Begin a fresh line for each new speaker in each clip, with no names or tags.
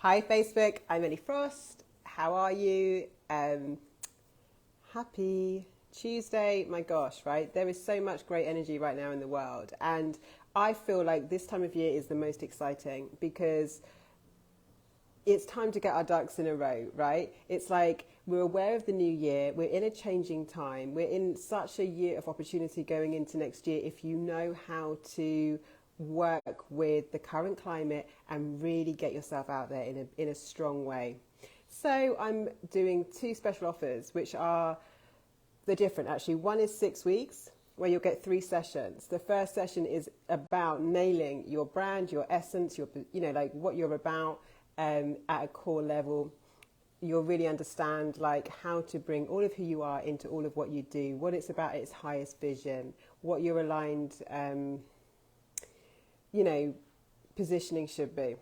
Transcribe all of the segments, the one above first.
Hi Facebook, I'm Ellie Frost. How are you? Happy Tuesday. My gosh, right? There is so much great energy right now in the world. And I feel like this time of year is the most exciting because it's time to get our ducks in a row, right? It's like we're aware of the new year, we're in a changing time, we're in such a year of opportunity going into next year if you know how to work with the current climate and really get yourself out there in a strong way. So I'm doing two special offers, which are they're different actually. One is 6 weeks where you'll get 3 sessions. The first session is about nailing your brand, your essence, your like what you're about at a core level. You'll really understand like how to bring all of who you are into all of what you do, what it's about at its highest vision, what your aligned positioning should be.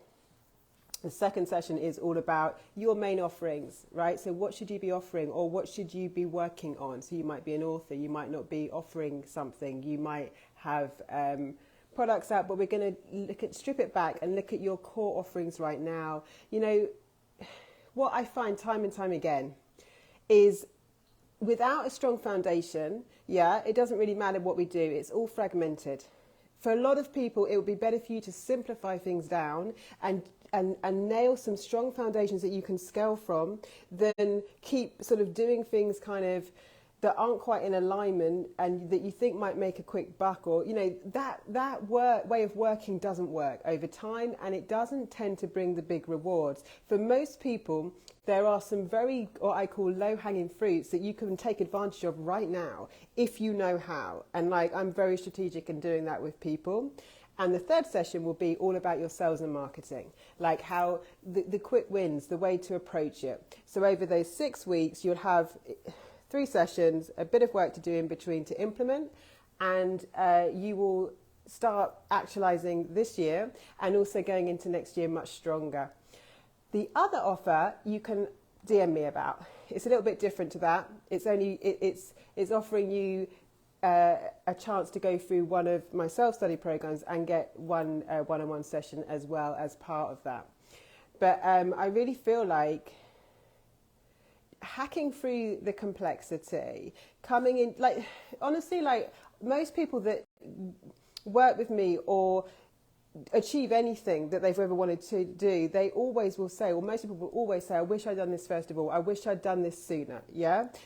The second session is all about your main offerings, right? So what should you be offering or what should you be working on? So you might be an author, you might not be offering something, you might have products out, but we're going to strip it back and look at your core offerings right now. You know, what I find time and time again is without a strong foundation, it doesn't really matter what we do, it's all fragmented. For a lot of people, it would be better for you to simplify things down and nail some strong foundations that you can scale from than keep sort of doing things kind of that aren't quite in alignment and that you think might make a quick buck, or that way of working doesn't work over time, and it doesn't tend to bring the big rewards. For most people, there are some very, what I call low-hanging fruits that you can take advantage of right now if you know how. And I'm very strategic in doing that with people. And the third session will be all about your sales and marketing, like how the quick wins, the way to approach it. So over those 6 weeks, you'll have 3 sessions, a bit of work to do in between to implement, and you will start actualizing this year and also going into next year much stronger. The other offer you can DM me about. It's a little bit different to that. It's offering you a chance to go through one of my self-study programs and get one one-on-one session as well as part of that. But I really feel like hacking through the complexity, coming in, honestly, most people that work with me or achieve anything that they've ever wanted to do, they always will say, or most people will always say, I wish I'd done this first of all, I wish I'd done this sooner,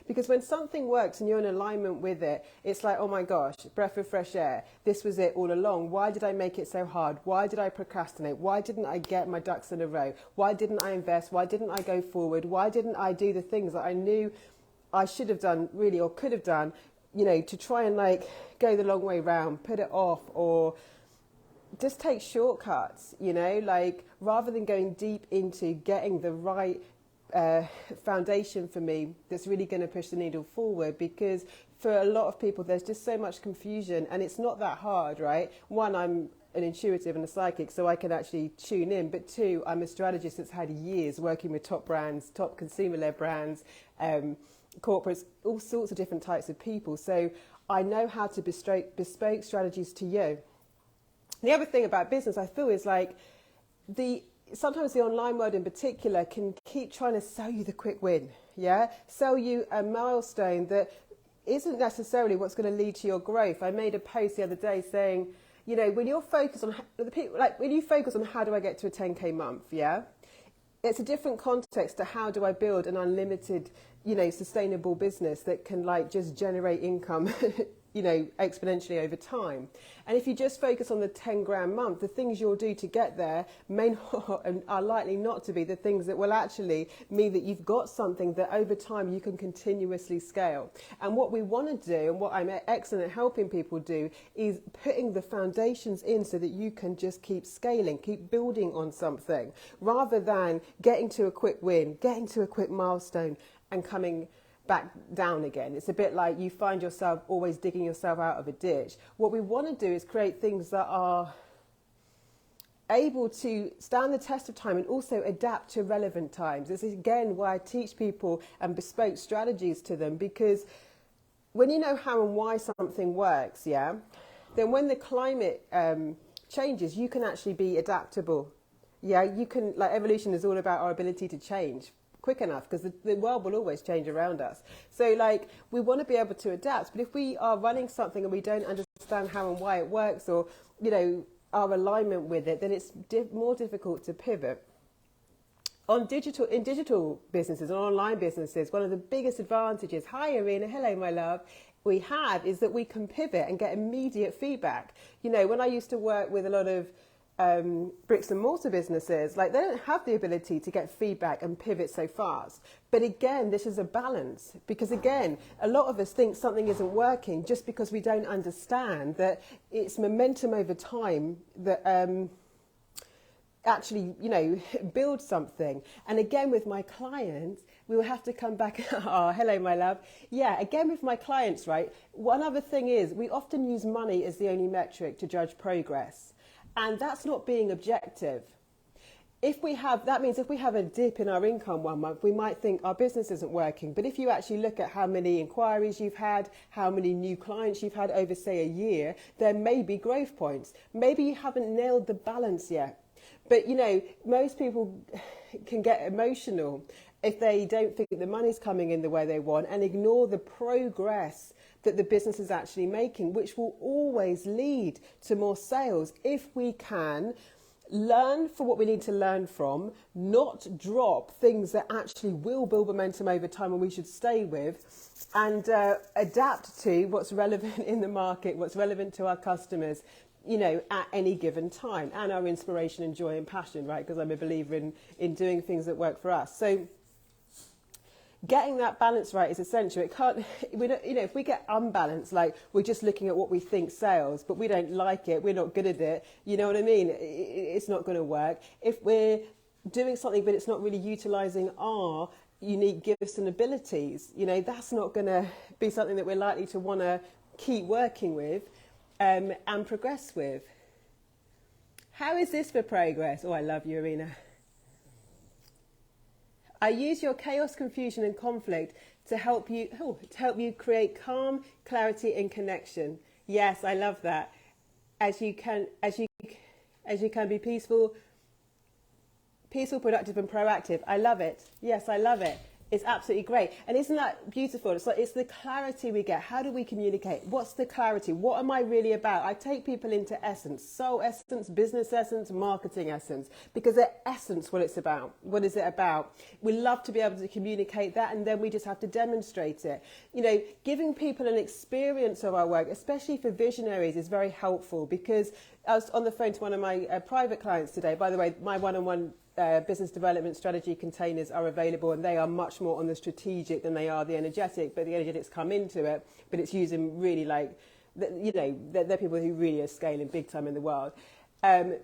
Because when something works and you're in alignment with it, it's like, oh my gosh, breath of fresh air, this was it all along. Why did I make it so hard? Why did I procrastinate? Why didn't I get my ducks in a row? Why didn't I invest? Why didn't I go forward? Why didn't I do the things that I knew I should have done really, or could have done, to try and go the long way round, put it off, or just take shortcuts, rather than going deep into getting the right foundation for me that's really going to push the needle forward. Because for a lot of people, there's just so much confusion, and it's not that hard, right? One, I'm an intuitive and a psychic, so I can actually tune in. But two, I'm a strategist that's had years working with top brands, top consumer-led brands, corporates, all sorts of different types of people. So I know how to bespoke strategies to you. The other thing about business, I feel, is sometimes the online world in particular can keep trying to sell you the quick win, sell you a milestone that isn't necessarily what's going to lead to your growth. I made a post the other day saying, when you're focused on when you focus on how do I get to a 10K month, it's a different context to how do I build an unlimited, sustainable business that can just generate income exponentially over time. And if you just focus on the 10 grand month, the things you'll do to get there may not and are likely not to be the things that will actually mean that you've got something that over time you can continuously scale. And what we want to do, and what I'm excellent at helping people do, is putting the foundations in so that you can just keep scaling, keep building on something, rather than getting to a quick win, getting to a quick milestone and coming back down again. It's a bit like you find yourself always digging yourself out of a ditch. What we want to do is create things that are able to stand the test of time and also adapt to relevant times. This is again why I teach people and bespoke strategies to them, because when you know how and why something works, then when the climate changes, you can actually be adaptable. Yeah, you can, like, evolution is all about our ability to change quick enough because the world will always change around us. So, like, we want to be able to adapt, but if we are running something and we don't understand how and why it works, or, you know, our alignment with it, then it's more difficult to pivot. In digital businesses, on online businesses, one of the biggest advantages, hi Irina, hello my love, we have is that we can pivot and get immediate feedback. You know, when I used to work with a lot of bricks and mortar businesses, like, they don't have the ability to get feedback and pivot so fast. But again, this is a balance, because again, a lot of us think something isn't working just because we don't understand that it's momentum over time that actually, you know, build something. And again, with my clients, we will have to come back. Oh, hello, my love. Yeah, again, with my clients, right? One other thing is we often use money as the only metric to judge progress. And that's not being objective. That means if we have a dip in our income one month, we might think our business isn't working. But if you actually look at how many inquiries you've had, how many new clients you've had over, say, a year, there may be growth points. Maybe you haven't nailed the balance yet. But, you know, most people can get emotional if they don't think the money's coming in the way they want and ignore the progress that the business is actually making, which will always lead to more sales if we can learn for what we need to learn from, not drop things that actually will build momentum over time and we should stay with, and adapt to what's relevant in the market, what's relevant to our customers, you know, at any given time, and our inspiration and joy and passion, right? Because I'm a believer in doing things that work for us. So getting that balance right is essential. It can't, we don't, you know, if we get unbalanced, like we're just looking at what we think sells, but we don't like it, we're not good at it, you know what I mean? It's not going to work. If we're doing something, but it's not really utilizing our unique gifts and abilities, you know, that's not going to be something that we're likely to want to keep working with and progress with. How is this for progress? Oh, I love you, Irina. I use your chaos, confusion, and conflict to help you create calm, clarity, and connection. Yes, I love that. As you can be peaceful, productive, and proactive. I love it. Yes, I love it. It's absolutely great. And isn't that beautiful? It's like, it's the clarity we get. How do we communicate? What's the clarity? What am I really about? I take people into essence, soul essence, business essence, marketing essence, because they're essence what it's about. What is it about? We love to be able to communicate that, and then we just have to demonstrate it. You know, giving people an experience of our work, especially for visionaries, is very helpful, because I was on the phone to one of my private clients today. By the way, my one-on-one business development strategy containers are available, and they are much more on the strategic than they are the energetic, but the energetics come into it, but it's using really, like, you know, they're people who really are scaling big time in the world. Anyway,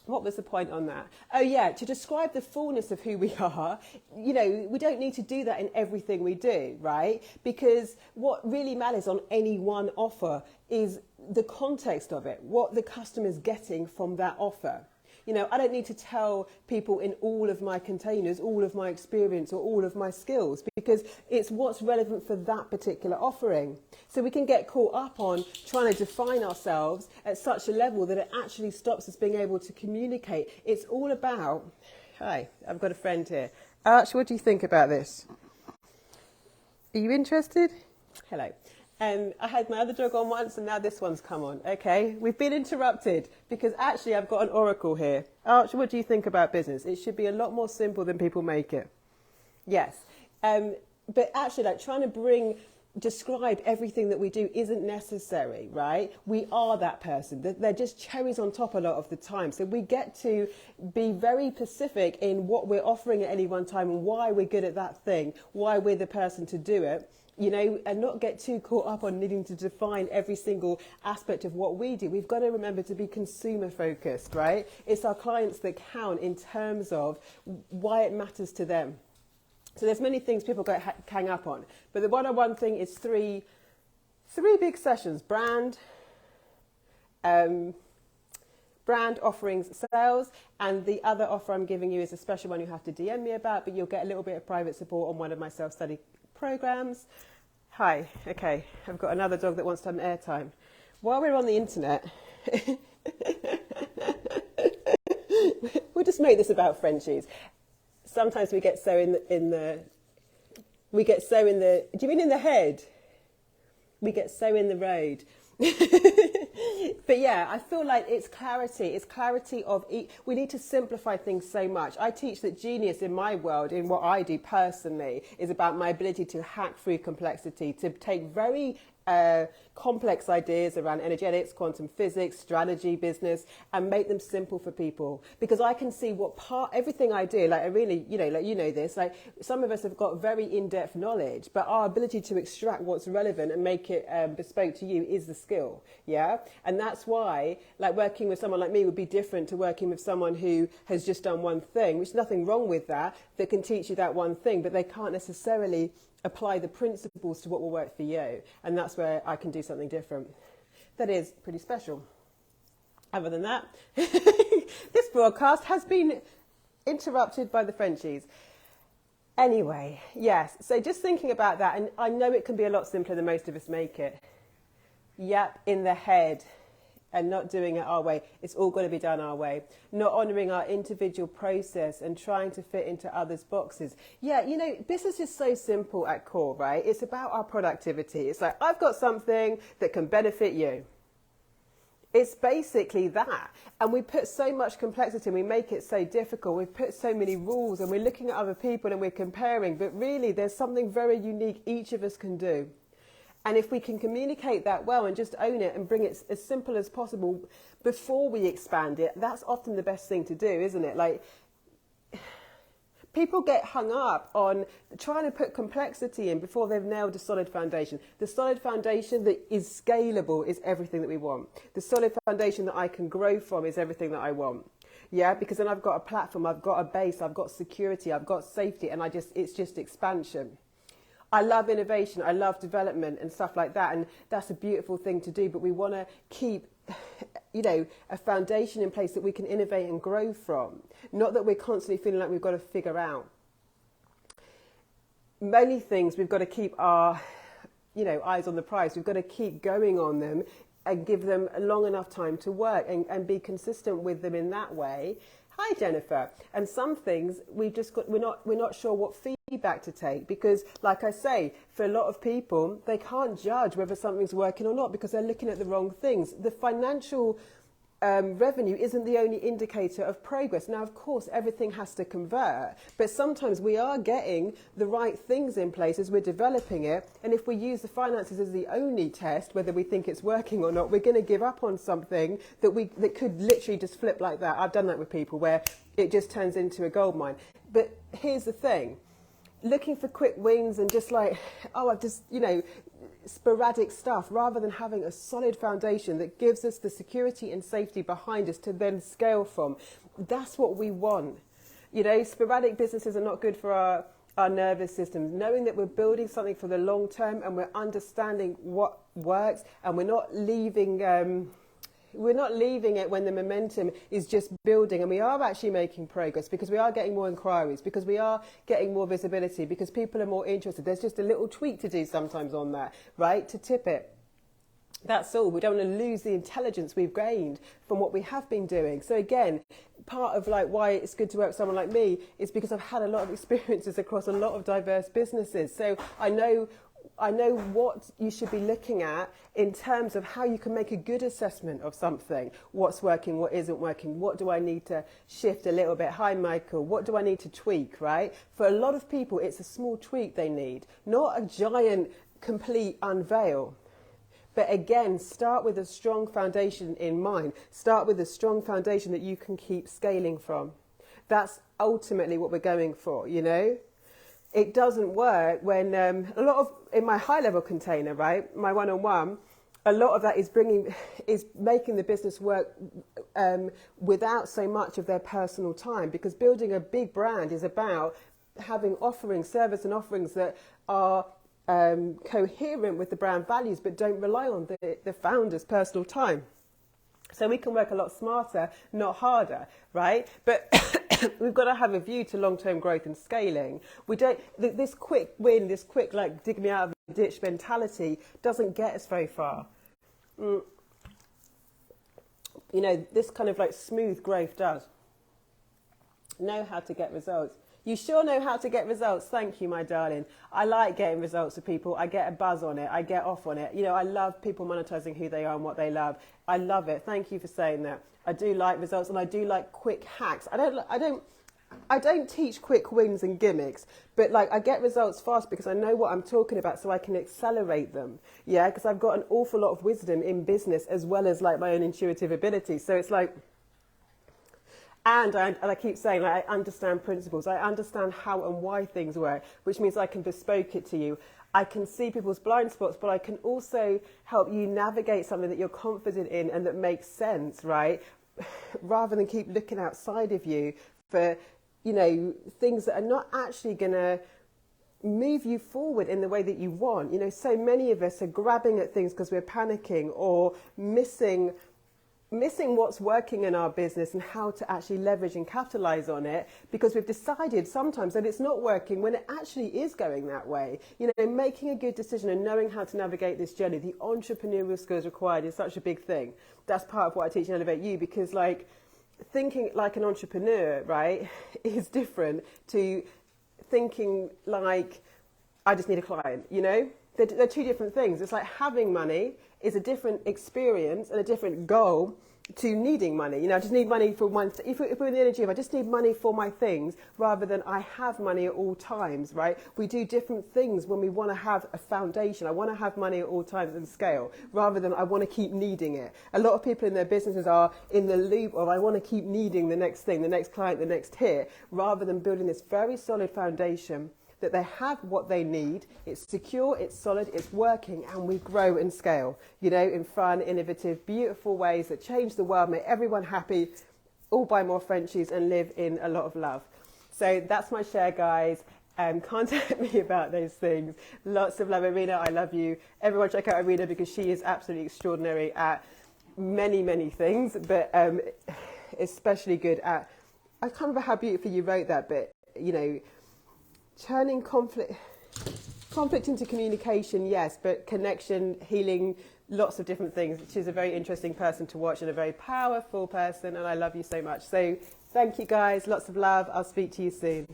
what was the point on that? Oh yeah, to describe the fullness of who we are, you know, we don't need to do that in everything we do, right? Because what really matters on any one offer is the context of it, what the customer's getting from that offer. You know, I don't need to tell people in all of my containers, all of my experience or all of my skills, because it's what's relevant for that particular offering. So we can get caught up on trying to define ourselves at such a level that it actually stops us being able to communicate. It's all about, hi, I've got a friend here. Arch, what do you think about this? Are you interested? Hello. I had my other dog on once, and now this one's come on. Okay, we've been interrupted because actually I've got an oracle here. Arch, what do you think about business? It should be a lot more simple than people make it. Yes, but actually, like, trying to describe everything that we do isn't necessary, right? We are that person. They're just cherries on top a lot of the time. So we get to be very specific in what we're offering at any one time and why we're good at that thing, why we're the person to do it. You know, and not get too caught up on needing to define every single aspect of what we do. We've got to remember to be consumer focused, right? It's our clients that count in terms of why it matters to them. So there's many things people get hang up on. But the one-on-one thing is three big sessions: brand, offerings, sales, and the other offer I'm giving you is a special one you have to DM me about, but you'll get a little bit of private support on one of my self-study programs. Hi, okay, I've got another dog that wants some airtime. While we're on the internet, just note this about Frenchies. Sometimes we get so we get so in the, do you mean in the head? We get so in the road. But yeah, I feel like it's clarity of, we need to simplify things so much. I teach that genius in my world, in what I do personally, is about my ability to hack through complexity, to take very complex ideas around energetics, quantum physics, strategy, business, and make them simple for people. Because I can see everything I do, like I really, this, like some of us have got very in-depth knowledge, but our ability to extract what's relevant and make it bespoke to you is the skill, yeah? And that's why, like, working with someone like me would be different to working with someone who has just done one thing, which is nothing wrong with that can teach you that one thing, but they can't necessarily apply the principles to what will work for you. And that's where I can do something different. That is pretty special. Other than that, this broadcast has been interrupted by the Frenchies. Anyway, yes, so just thinking about that, and I know it can be a lot simpler than most of us make it. Yep, in the head, and not doing it our way. It's all got to be done our way. Not honouring our individual process and trying to fit into others' boxes. Yeah, business is so simple at core, right? It's about our productivity. It's like, I've got something that can benefit you. It's basically that. And we put so much complexity and we make it so difficult. We've put so many rules and we're looking at other people and we're comparing. But really, there's something very unique each of us can do. And if we can communicate that well and just own it and bring it as simple as possible before we expand it, that's often the best thing to do, isn't it? Like, people get hung up on trying to put complexity in before they've nailed a solid foundation. The solid foundation that is scalable is everything that we want. The solid foundation that I can grow from is everything that I want. Yeah, because then I've got a platform, I've got a base, I've got security, I've got safety, and it's just expansion. I love innovation, I love development and stuff like that, and that's a beautiful thing to do, but we want to keep, a foundation in place that we can innovate and grow from. Not that we're constantly feeling like we've got to figure out. Many things we've got to keep our, eyes on the prize. We've got to keep going on them and give them a long enough time to work and be consistent with them in that way. Hi, Jennifer. And some things we're not sure what feedback to take because, like I say, for a lot of people, they can't judge whether something's working or not because they're looking at the wrong things. The financial revenue isn't the only indicator of progress. Now, of course, everything has to convert, but sometimes we are getting the right things in place as we're developing it. And if we use the finances as the only test, whether we think it's working or not, we're going to give up on something that could literally just flip like that. I've done that with people where it just turns into a gold mine. But here's the thing. Looking for quick wins and just like, I've just, sporadic stuff rather than having a solid foundation that gives us the security and safety behind us to then scale from. That's what we want. Sporadic businesses are not good for our nervous system. Knowing that we're building something for the long term and we're understanding what works and we're not leaving it when the momentum is just building, and we are actually making progress because we are getting more inquiries, because we are getting more visibility, because people are more interested. There's just a little tweak to do sometimes on that, right? To tip it. That's all. We don't want to lose the intelligence we've gained from what we have been doing. So again, part of like why it's good to work with someone like me is because I've had a lot of experiences across a lot of diverse businesses. So I know what you should be looking at in terms of how you can make a good assessment of something. What's working, what isn't working, what do I need to shift a little bit? Hi, Michael, what do I need to tweak, right? For a lot of people, it's a small tweak they need, not a giant, complete unveil. But again, start with a strong foundation in mind. Start with a strong foundation that you can keep scaling from. That's ultimately what we're going for, It doesn't work when in my high level container, right, my one-on-one, a lot of that is making the business work without so much of their personal time, because building a big brand is about having service and offerings that are coherent with the brand values, but don't rely on the founder's personal time. So we can work a lot smarter, not harder, right? But we've got to have a view to long-term growth and scaling. This quick win, this quick like dig me out of the ditch mentality doesn't get us very far. This kind of like smooth growth does. Know how to get results. You sure know how to get results. Thank you, my darling. I like getting results with people. I get a buzz on it. I get off on it. You know, I love people monetizing who they are and what they love. I love it. Thank you for saying that. I do like results, and I do like quick hacks. I don't teach quick wins and gimmicks, but like I get results fast because I know what I'm talking about, so I can accelerate them. Yeah, because I've got an awful lot of wisdom in business as well as like my own intuitive ability. So it's like, and I keep saying, like, I understand principles. I understand how and why things work, which means I can bespoke it to you. I can see people's blind spots, but I can also help you navigate something that you're confident in and that makes sense, right? Rather than keep looking outside of you for, you know, things that are not actually going to move you forward in the way that you want. You know, so many of us are grabbing at things because we're panicking or missing what's working in our business and how to actually leverage and capitalize on it, because we've decided sometimes that it's not working when it actually is going that way. You know, making a good decision and knowing how to navigate this journey, the entrepreneurial skills required is such a big thing. That's part of what I teach in Elevate You, because like thinking like an entrepreneur, right, is different to thinking like I just need a client, you know? They're two different things. It's like having money is a different experience and a different goal to needing money. You know, I just need money for one. If we're in the energy of I just need money for my things, rather than I have money at all times, right? We do different things when we want to have a foundation. I want to have money at all times and scale, rather than I want to keep needing it. A lot of people in their businesses are in the loop of I want to keep needing the next thing, the next client, the next hit, rather than building this very solid foundation that they have what they need, it's secure, it's solid, it's working, and we grow and scale, you know, in fun, innovative, beautiful ways that change the world, make everyone happy, all buy more Frenchies and live in a lot of love. So that's my share, guys. Contact me about those things. Lots of love, Irina. I love you. Everyone check out Irina because she is absolutely extraordinary at many, many things, but especially good at, I can't remember how beautifully you wrote that, but, you know, turning conflict into communication, yes, but connection, healing, lots of different things. She's a very interesting person to watch and a very powerful person, and I love you so much. So thank you, guys. Lots of love. I'll speak to you soon.